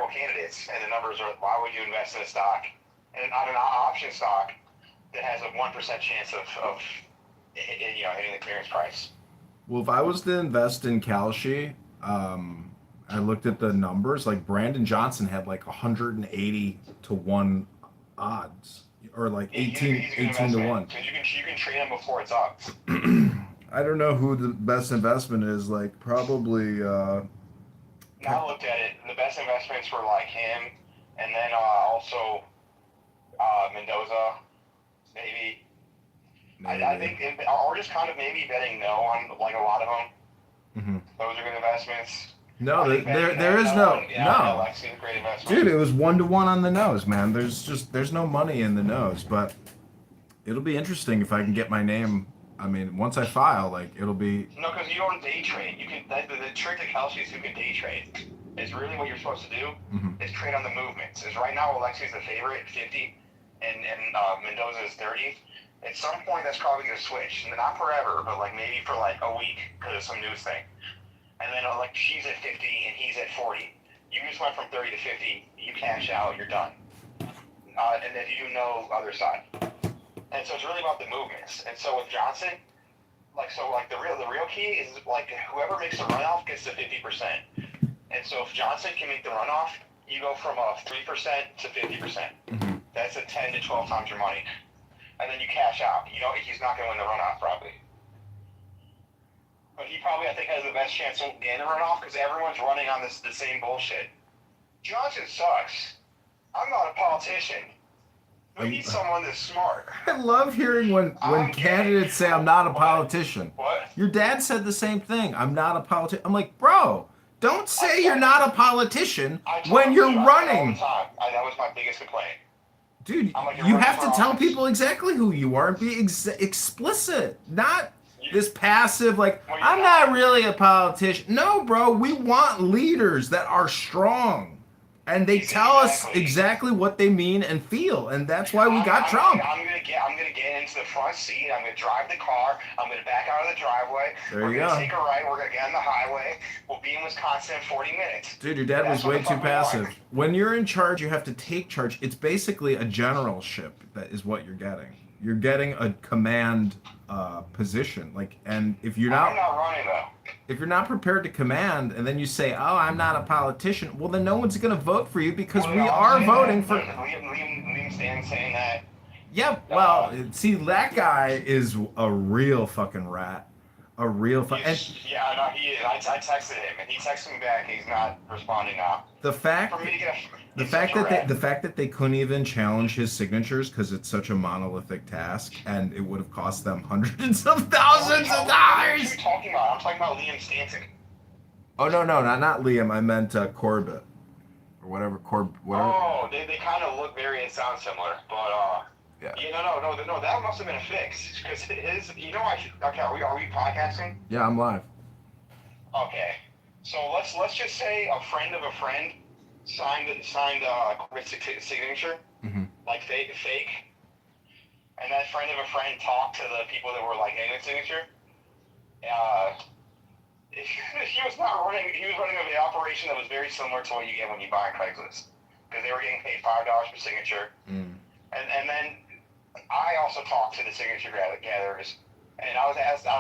viable candidates, and the numbers are, why would you invest in a stock, and on an option stock that has a 1% chance of hitting the clearance price? Well, if I was to invest in Kalshi, I looked at the numbers. Like Brandon Johnson had like 180 to 1 odds, or like He's a good 18 to investment 1. because you can trade him before it's up. I don't know who the best investment is. Like probably. Now I looked at it, and the best investments were like him, and then also Mendoza, maybe. I think, or just kind of maybe betting no on like a lot of them. Mm-hmm. Those are good investments. No, there is no. Alexi's a great investment. Dude, it was 1 to 1 on the nose, man. There's no money in the nose, but it'll be interesting if I can get my name. I mean, once I file, like it'll be. No, because you don't day trade. You can the trick to Kelsey is you can day trade. Is really what you're supposed to do. Mm-hmm. Is trade on the movements. Is right now Alexi's the favorite, 50, and Mendoza is 30. At some point, that's probably going to switch. Not forever, but like maybe for like a week because of some news thing. And then like she's at 50 and he's at 40. You just went from 30 to 50. You cash out, you're done. And then you do no other side. And so it's really about the movements. And so with Johnson, the real key is like whoever makes the runoff gets the 50%. And so if Johnson can make the runoff, you go from a 3% to 50%. Mm-hmm. That's a 10 to 12 times your money. And then you cash out. You know he's not going to win the runoff probably. But he probably, I think, has the best chance of getting a runoff because everyone's running on the same bullshit. Johnson sucks. I'm not a politician. We need someone that's smart. I love hearing when candidates say I'm not a politician. What? Your dad said the same thing. I'm not a politician. I'm like, bro, don't say you're not a politician when you're running. That was my biggest complaint. Dude, you have to tell people exactly who you are and be explicit. Not this passive, like, I'm not really a politician. No, bro, we want leaders that are strong. And they tell us exactly what they mean and feel, and that's why we got Trump. I'm gonna get into the front seat. I'm gonna drive the car. I'm gonna back out of the driveway. We're gonna take a right. We're gonna get on the highway. We'll be in Wisconsin in 40 minutes. Dude, your dad was way too passive. When you're in charge, you have to take charge. It's basically a generalship. That is what you're getting. You're getting a command position. And if you're not, I'm not running though. If you're not prepared to command, and then you say, "Oh, I'm not a politician," well, then no one's going to vote for you because we are voting for. Liam Stan's saying that. Yeah, well, see, that guy is a real fucking rat. A real fucking. Yeah, no, he is. I texted him, and he texted me back. He's not responding now. The fact that they couldn't even challenge his signatures because it's such a monolithic task, and it would have cost them hundreds of thousands of dollars. What are you talking about? I'm talking about Liam Stanton. Oh no, not Liam. I meant Corbett or whatever. Oh, they kind of look very and sound similar, but yeah. No, that must have been a fix because his. Okay, are we podcasting? Yeah, I'm live. Okay, so let's just say a friend of a friend signed Corbett's signature, like fake, and that friend of a friend talked to the people that were like getting the signature. He was running an operation that was very similar to what you get when you buy on Craigslist, because they were getting paid $5 per signature, and then I also talked to the signature gatherers, and I was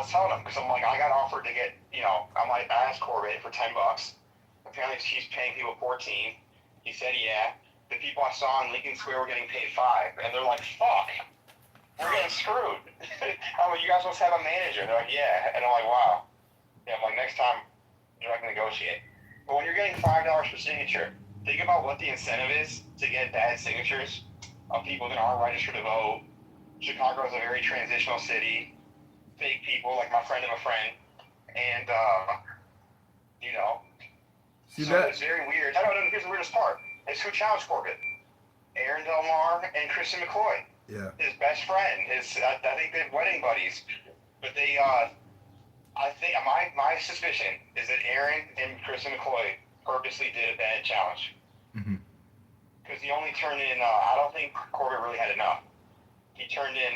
telling them because I'm like I got offered to get I asked Corbett for $10. Apparently she's paying people 14. He said yeah. The people I saw in Lincoln Square were getting paid 5, and they're like, fuck, we're getting screwed. I'm like, you guys must have a manager. They're like, yeah, and I'm like, wow. Yeah, I'm like, next time you're not gonna negotiate. But when you're getting $5 per signature, think about what the incentive is to get bad signatures of people that aren't registered to vote. Chicago is a very transitional city. Fake people, like my friend of a friend, and it's very weird. I don't know. Here's the weirdest part: it's who challenged Corbett. Aaron Del Mar and Christian McCoy. Yeah. His best friend. I think they're wedding buddies. But they, I think my suspicion is that Aaron and Christian McCoy purposely did a bad challenge. Because he only turned in. I don't think Corbett really had enough. He turned in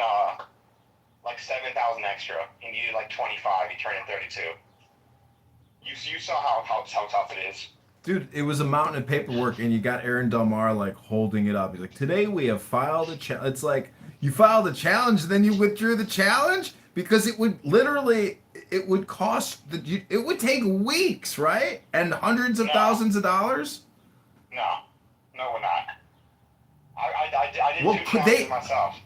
like 7,000 extra. He needed like 25. He turned in 32. You saw how tough it is. Dude, it was a mountain of paperwork, and you got Aaron Del Mar like holding it up. He's like, "Today we have filed a challenge." It's like you filed a challenge, then you withdrew the challenge because it would literally, it would cost it would take weeks, right, and hundreds of No, thousands of dollars. no, no, we're not. I did Well, two could challenges they? myself.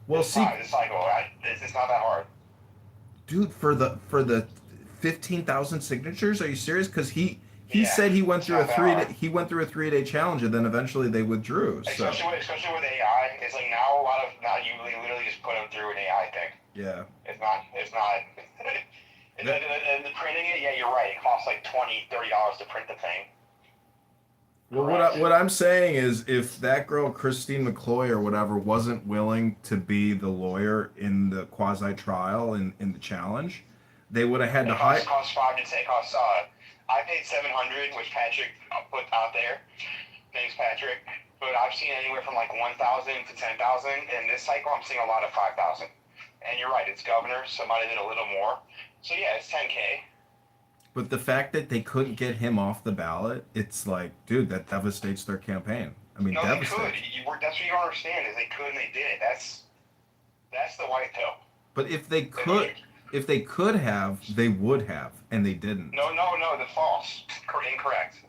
Well, see, This cycle, it's not that hard. dude, for the 15,000 signatures, are you serious? Because he Yeah, said he went it's through a not that hard. he went through a 3-day challenge, and then eventually they withdrew. So Especially with AI, it's like now you literally just put them through an AI thing. yeah. It's not. And the printing it, yeah, you're right. It costs like $20-$30 to print the thing. Well, Correct. what I'm saying is, if that girl Christine McCloy or whatever wasn't willing to be the lawyer in the quasi trial in the challenge, they would have had to hire. Costs five to take costs. I paid $700, which Patrick put out there. Thanks, Patrick. But I've seen anywhere from like 1,000 to 10,000. And this cycle, I'm seeing a lot of 5,000. And you're right, it's governor, so might have did a little more. So yeah, it's 10K. But the fact that they couldn't get him off the ballot, it's like, dude, that devastates their campaign. I mean, No, they devastates. could. That's what you don't understand is they could and they did it. That's the white pill. But if they could have, they would have, and they didn't. No, the false. Incorrect.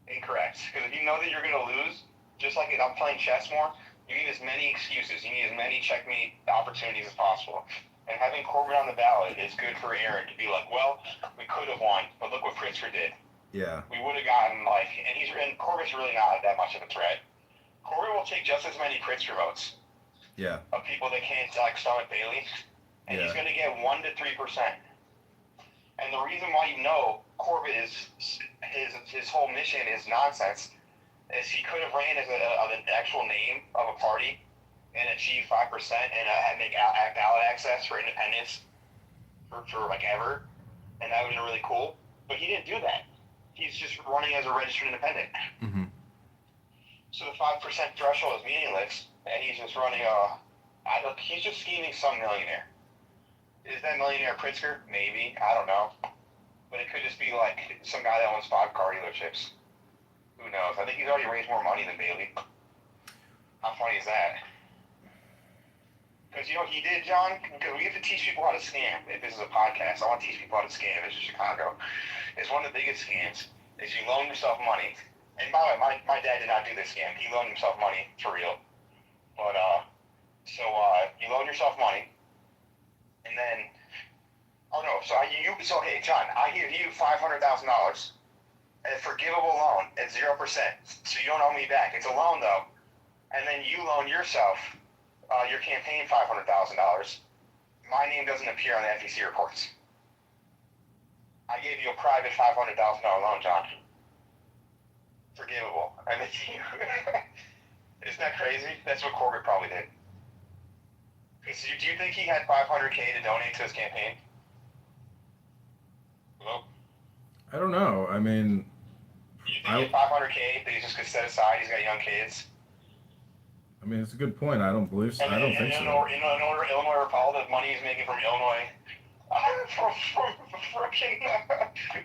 Because if you know that you're going to lose, just like I'm playing chess more, you need as many excuses. You need as many checkmate opportunities as possible. And having Corbett on the ballot is good for Aaron to be like, well, we could have won, but look what Pritzker did. Yeah. We would have gotten and Corbett's really not that much of a threat. Corbett will take just as many Pritzker votes. Yeah. Of people that can't stomach Bailey, and he's going to get 1 to 3%. And the reason why Corbett his whole mission is nonsense is he could have ran as an actual name of a party and achieve 5% and make ballot access for independents for like ever, and that would have been really cool. But he didn't do that. He's just running as a registered independent. Mm-hmm. So the 5% threshold is meaningless, and he's just running he's just scheming some millionaire. Is that millionaire Pritzker? Maybe. I don't know. But it could just be like some guy that owns 5 car dealerships. Who knows? I think he's already raised more money than Bailey. How funny is that? Because you know what he did, John? Because we have to teach people how to scam. If this is a podcast, I want to teach people how to scam. This is Chicago. It's one of the biggest scams. Is you loan yourself money. And by the way, my dad did not do this scam. He loaned himself money for real. But you loan yourself money, and then hey John, I give you $500,000, a forgivable loan at 0%, so you don't owe me back. It's a loan though, and then you loan yourself your campaign $500,000. My name doesn't appear on the FEC reports. I gave you a private $500,000 loan, John. Forgivable. I mean, isn't that crazy? That's what Corbett probably did. Do you think he had $500K to donate to his campaign? Hello? I don't know. I mean, You think he had $500K that he just could set aside? He's got young kids. I mean, it's a good point. I don't believe so. I don't think so. Illinois, all the money he's making from Illinois,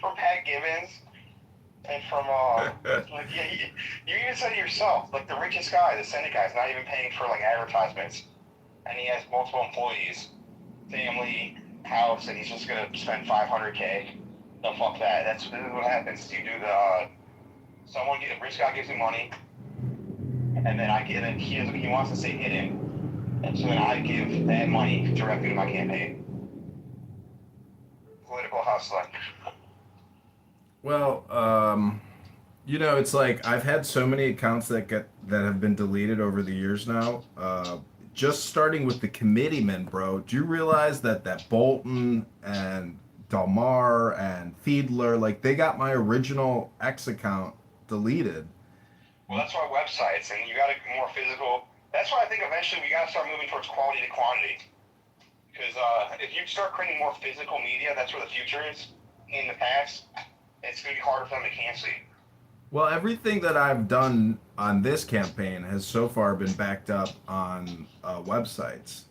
from Pat Gibbons, and from you even said it yourself. Like the richest guy, the Senate guy, is not even paying for like advertisements, and he has multiple employees, family, house, and he's just gonna spend $500K. No, fuck that. This is what happens. You do a rich guy gives you money. And then he wants to say hidden, and so then I give that money directly to my campaign. Political hustling. Well, it's like I've had so many accounts that have been deleted over the years now. Just starting with the committeemen, bro. Do you realize that Bolton and Delmar and Fiedler, like they got my original X account deleted? Well, that's why websites, and you got to more physical. That's why I think eventually we got to start moving towards quality to quantity. Because if you start creating more physical media, that's where the future is. In the past, it's going to be harder for them to cancel you. Well, everything that I've done on this campaign has so far been backed up on websites.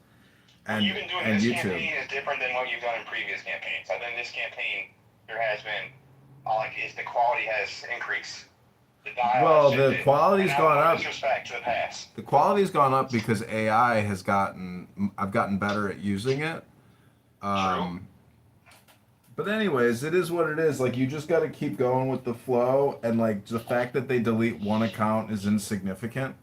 And what you've been doing and this YouTube. Campaign is different than what you've done in previous campaigns. I think this campaign, there has been is the quality has increased. Well, the quality's gone up. Disrespect to the past. The quality's gone up because AI has I've gotten better at using it. True. But anyways, it is what it is. Like, you just got to keep going with the flow, and like the fact that they delete one account is insignificant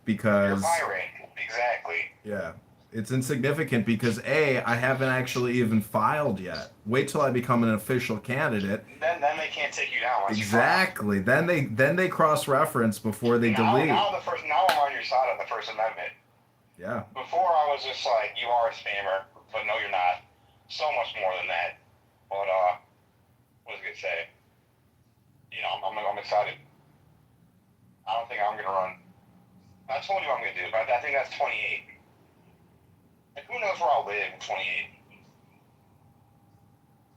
because you're pirate. Exactly. Yeah. It's insignificant because I haven't actually even filed yet. Wait till I become an official candidate. Then they can't take you down. Exactly. Then they cross-reference before they delete. Now I'm on your side on the First Amendment. Yeah. Before I was just like, you are a spammer, but no, you're not. So much more than that. But what was I gonna say? I'm excited. I don't think I'm gonna run. I told you what I'm gonna do, but I think that's 28. And who knows where I'll live in 28?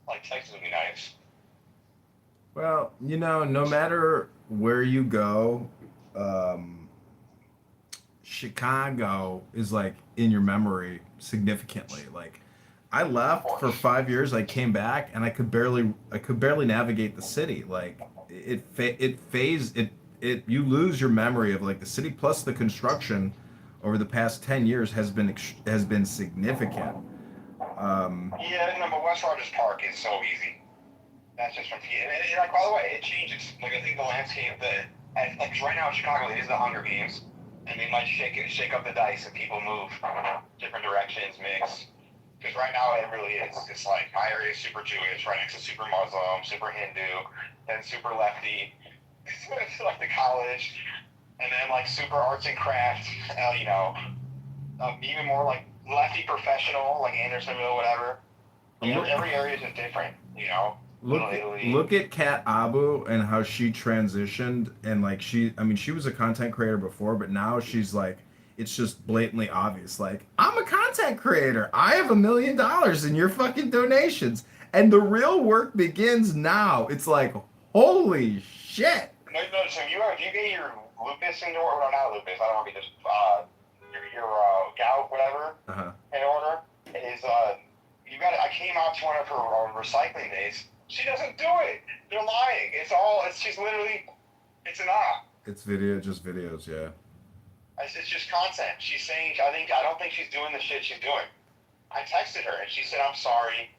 Like, Texas would be nice. Well, no matter where you go, Chicago is like in your memory significantly. Like, I left for 5 years, I came back, and I could barely navigate the city. Like, you lose your memory of like the city, plus the construction over the past 10 years has been significant. Yeah, but West Rogers Park is so easy. That's just from and like, by the way, it changes. Like, I think the landscape like right now in Chicago, it is the Hunger Games, and they might shake up the dice and people move different directions, mix. Because right now it really is. It's like my area is super Jewish, right next to super Muslim, super Hindu, then super lefty. It's like the college, and then like super arts and crafts. Even more like lefty professional, like Andersonville, whatever. Every area is just different. Look at Kat Abu and how she transitioned, and like she was a content creator before, but now she's like, it's just blatantly obvious. Like, I'm a content creator. I have $1 million in your fucking donations, and the real work begins now. It's like, holy shit. No, so you get your lupus in order, or not lupus, I don't want to be just, your gout, whatever, in order, is, I came out to one of her recycling days. She doesn't do it. They're lying. She's literally, it's an op. It's videos, yeah. It's just content. She's saying, I don't think she's doing the shit she's doing. I texted her, and she said, I'm sorry.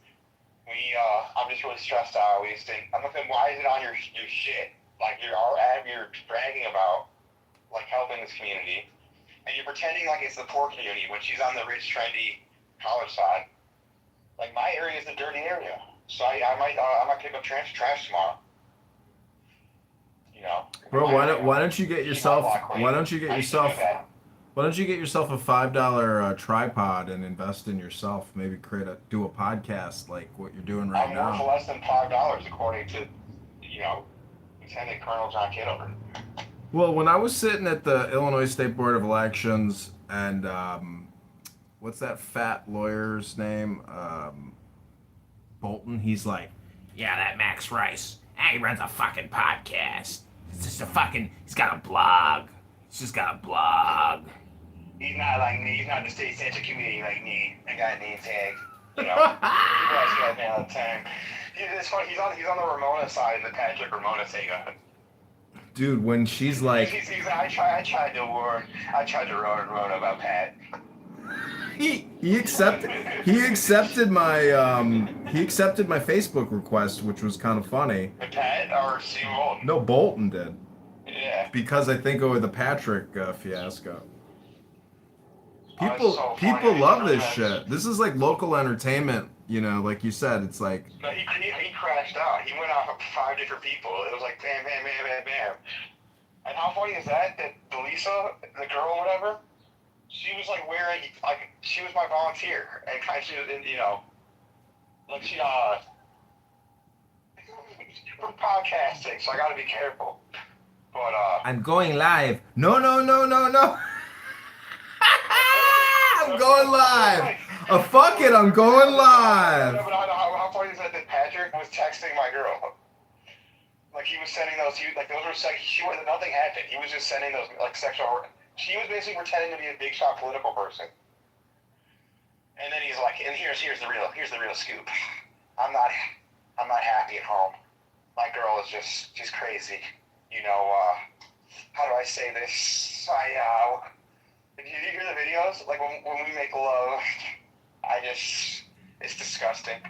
I'm just really stressed out. I'm like, why is it on your shit? Like, you're bragging about, like, helping this community, and you're pretending like it's the poor community when she's on the rich, trendy college side. Like, my area is the dirty area, so I might pick up trash tomorrow. Bro, why don't you get yourself a $5 tripod and invest in yourself? Maybe do a podcast like what you're doing right now. I'm worth less than $5 according to Lieutenant Colonel John Kitover. Well, when I was sitting at the Illinois State Board of Elections, and what's that fat lawyer's name? Bolton. He's like, yeah, that Max Rice. He runs a fucking podcast. It's just he's got a blog. He's just got a blog. He's not like me. He's not the state center community like me. I got a name tag. People ask me all the time. It's funny. He's on the Ramona side, the Patrick Ramona Sega. Dude, when she's like, I tried to warn Ramona about Pat. He accepted my Facebook request, which was kind of funny. Pat or Steve Bolton? No, Bolton did. Yeah. Because I think over the Patrick fiasco. People love this shit. This is like local entertainment, like you said. It's like. No, he crashed out. He went off of 5 different people. It was like bam, bam, bam, bam, bam. And how funny is that? That Lisa, the girl, or whatever. She was like wearing, like, she was my volunteer, and kind of, she was in, like she, we're podcasting, so I gotta be careful. But, I'm going live. No. I'm going live. Fuck it, I'm going live. No, but how funny is that Patrick was texting my girl? Like, he was sending those, nothing happened. He was just sending those, like, sexual. She was basically pretending to be a big shot political person. And then he's like, and here's the real scoop. I'm not happy at home. my girl is she's crazy. You know, how do I say this? Did you hear the videos? Like when we make love, it's disgusting.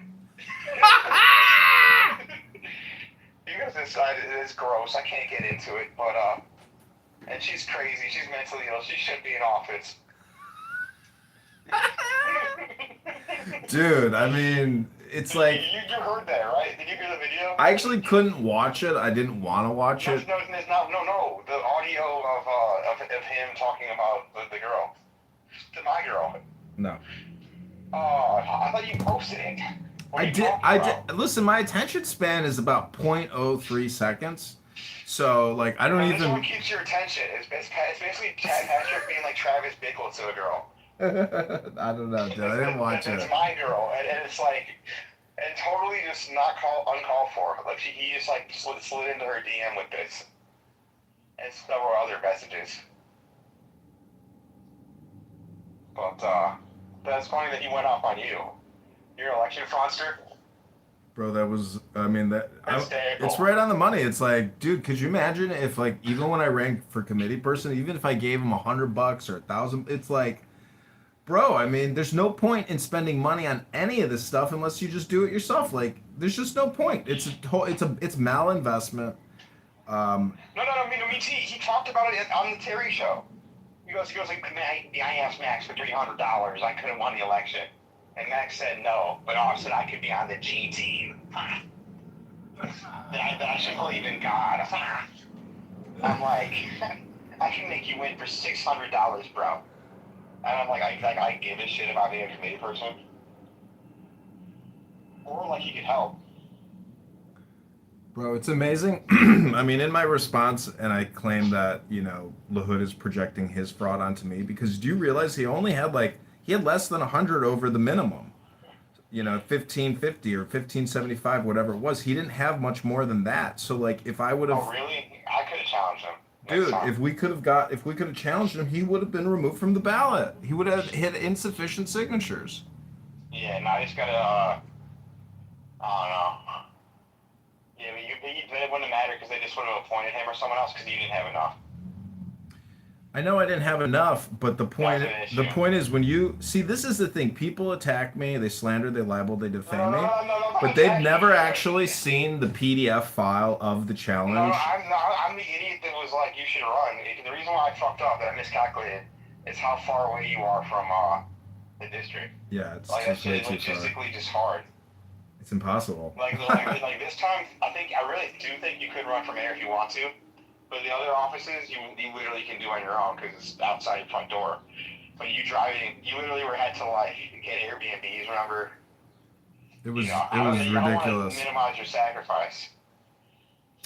You guys decide it is gross. I can't get into it, but and she's crazy. She's mentally ill. She should be in office. Dude, I mean, it's like you heard that, right? Did you hear the video? I actually couldn't watch it. I didn't want to watch it. No. The audio of him talking about the girl, my girl. No. Oh, I thought you posted it. I did. Listen, my attention span is about 0.03 seconds. So, like, I don't even. This one keeps your attention. It's basically Chad Patrick being like Travis Bickle to a girl. I don't know, dude. I didn't watch it. It's my girl, and it's like, and totally just uncalled for. Like he just like slid into her DM with this, and several other messages. But that's funny that he went off on you. You're an election fraudster. Bro, that was, I mean, it's right on the money. It's like, dude, could you imagine if, like, even when I ranked for committee person, even if I gave him $100 or $1,000, it's like, bro, I mean, there's no point in spending money on any of this stuff unless you just do it yourself. Like, there's just no point. It's malinvestment. No. I mean, he talked about it on the Terry show. He goes like, I asked Max for $300. I couldn't won the election. And Max said no, but said I could be on the G team. That I should believe in God. I'm like, I can make you win for $600, bro. And I'm like, I give a shit about being a committee person. Or like he could help. Bro, it's amazing. I mean, in my response, and I claim that, you know, LaHood is projecting his fraud onto me, because do you realize he only had he had less than 100 over the minimum, you know, 1550 or 1575, whatever it was. He didn't have much more than that. So, like, if I would have, oh really, I could have challenged him. Dude, if we could have challenged him, he would have been removed from the ballot. He would have hit insufficient signatures. Yeah, now he's got to, I don't know. Yeah, but it wouldn't matter because they just would have appointed him or someone else because he didn't have enough. I know I didn't have enough, but the point is when you see, this is the thing. People attack me, they slander, they libel, they defame me, but they've never actually seen the PDF file of the challenge. No, I'm the idiot that was like, you should run. The reason why I fucked up, that I miscalculated, is how far away you are from the district. Yeah, it's like, just way too far. Logistically just hard. It's impossible. Like this time, I really do think you could run for mayor if you want to. But the other offices, you literally can do on your own because it's outside your front door. But you driving, you literally had to like get Airbnbs. Remember? It was ridiculous. You don't want to minimize your sacrifice.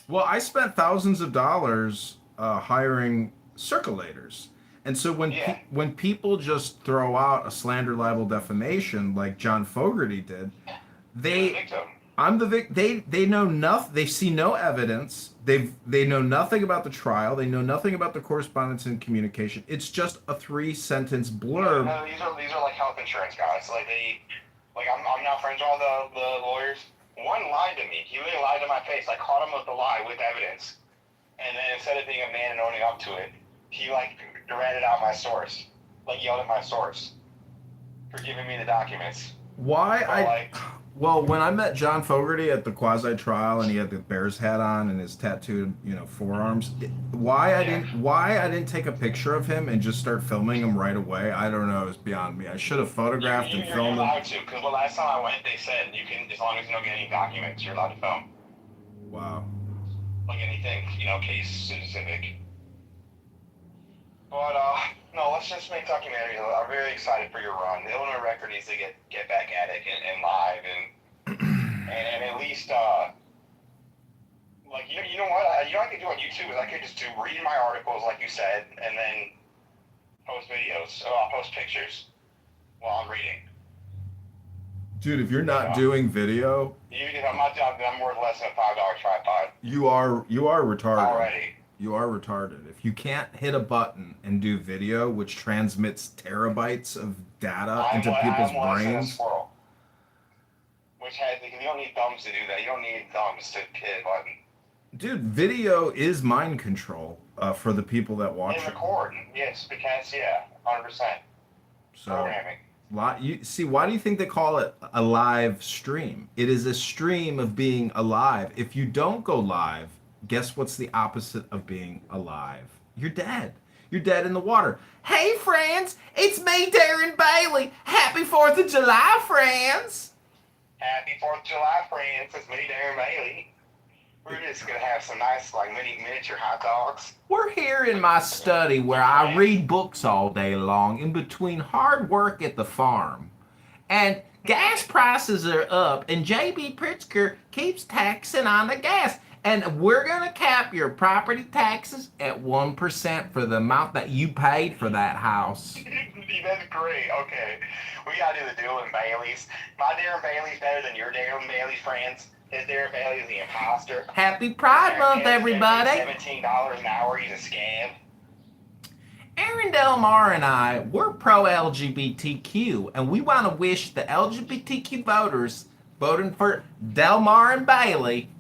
Well, I spent thousands of dollars hiring circulators, and so when people just throw out a slander, libel, defamation like John Fogerty did, they know nothing. They see no evidence. They know nothing about the trial. They know nothing about the correspondence and communication. It's just a 3-sentence blurb. No, these are like health insurance guys. I'm not friends with all the lawyers. One lied to me. He really lied to my face. I caught him with the lie with evidence. And then instead of being a man and owning up to it, he ratted out my source. Yelled at my source for giving me the documents. Well, when I met John Fogerty at the quasi-trial and he had the Bears hat on and his tattooed, forearms, why I didn't take a picture of him and just start filming him right away, I don't know. It's beyond me. I should have photographed and filmed him. You're allowed to, because the last time I went, they said you can, as long as you don't get any documents, you're allowed to film. Wow. Like anything, case specific. But no, let's just make documentaries. I'm very excited for your run. The Illinois Record needs to get back at it and live and at least you know what I could do on YouTube is I could just read my articles like you said and then post videos. So I'll post pictures while I'm reading. Dude, if you're not doing video, even if I'm not doing, I'm worth less than a $5 tripod. You are retarded. Already. You are retarded. If you can't hit a button and do video, which transmits terabytes of data into people's brains. Which has, because you don't need thumbs to do that. You don't need thumbs to hit a button. Dude, video is mind control for the people that watch and record. Yes, because, 100%. So, programming. You see, why do you think they call it a live stream? It is a stream of being alive. If you don't go live, guess what's the opposite of being alive? You're dead. You're dead in the water. Hey, friends, it's me, Darren Bailey. Happy 4th of July, friends. Happy 4th of July, friends. It's me, Darren Bailey. We're just going to have some nice, miniature hot dogs. We're here in my study where I read books all day long in between hard work at the farm. And gas prices are up, and J.B. Pritzker keeps taxing on the gas. And we're going to cap your property taxes at 1% for the amount that you paid for that house. That's great. Okay. We got to do the Dylan Bailey's. My Darren Bailey's better than your Darren Bailey's, friends. His Darren Bailey's the imposter. Happy Pride Month, everybody. $17 an hour. He's a scam. Aaron Delmar and I, we're pro-LGBTQ, and we want to wish the LGBTQ voters voting for Delmar and Bailey.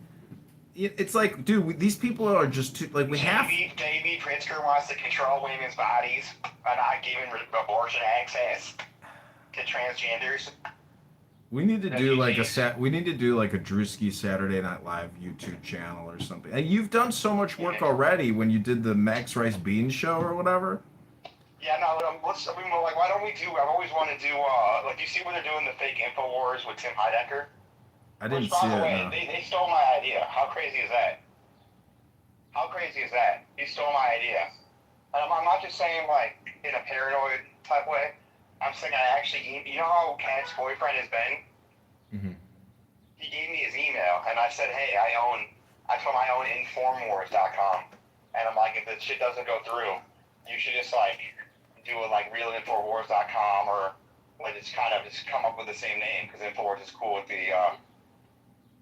It's like, dude, these people are just too, we have... J.B. Pritzker wants to control women's bodies by not giving abortion access to transgenders. We need to do like a Drewski Saturday Night Live YouTube channel or something. And you've done so much work already when you did the Max Rice Beans show or whatever. Yeah, no, why don't we do, I've always wanted to do, you see when they're doing the fake InfoWars with Tim Heidecker? I didn't see it, no. They stole my idea. How crazy is that? How crazy is that? He stole my idea. And I'm not just saying, in a paranoid type way. I'm saying I actually, you know how Kat's boyfriend has been? Mm-hmm. He gave me his email, and I said, hey, I told him I own informwars.com. And I'm like, if this shit doesn't go through, you should just, do it realinfowars.com, or, just kind of just come up with the same name, because Infowars is cool with the,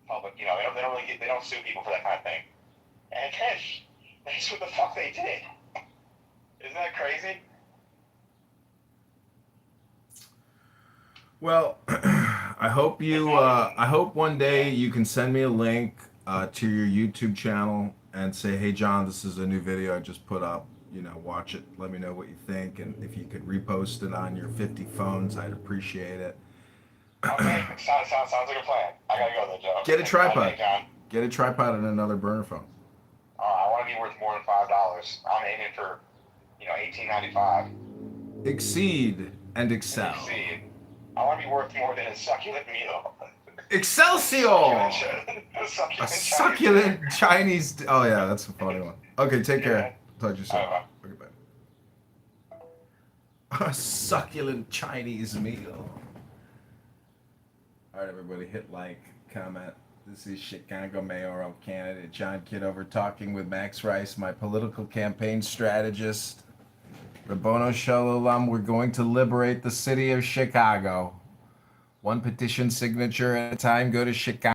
public, they don't sue people for that kind of thing. And that's what the fuck they did. Isn't that crazy? Well, I hope one day you can send me a link to your YouTube channel and say, hey John, this is a new video I just put up. Watch it. Let me know what you think, and if you could repost it on your 50 phones, I'd appreciate it. Okay, sounds like a plan. I gotta go though, Joe. Get a tripod. Get a tripod and another burner phone. I want to be worth more than $5. I'm aiming for, $18.95. Exceed and excel. Exceed. I want to be worth more than a succulent meal. Excelsior! A succulent Chinese. Oh yeah, that's a funny one. Okay, take care. Talk to you soon. Okay, bye. A succulent Chinese meal. All right, everybody, hit like, comment. This is Chicago mayoral candidate John Kitover talking with Max Rice, my political campaign strategist. Rabono Shalom, we're going to liberate the city of Chicago. One petition signature at a time. Go to Chicago.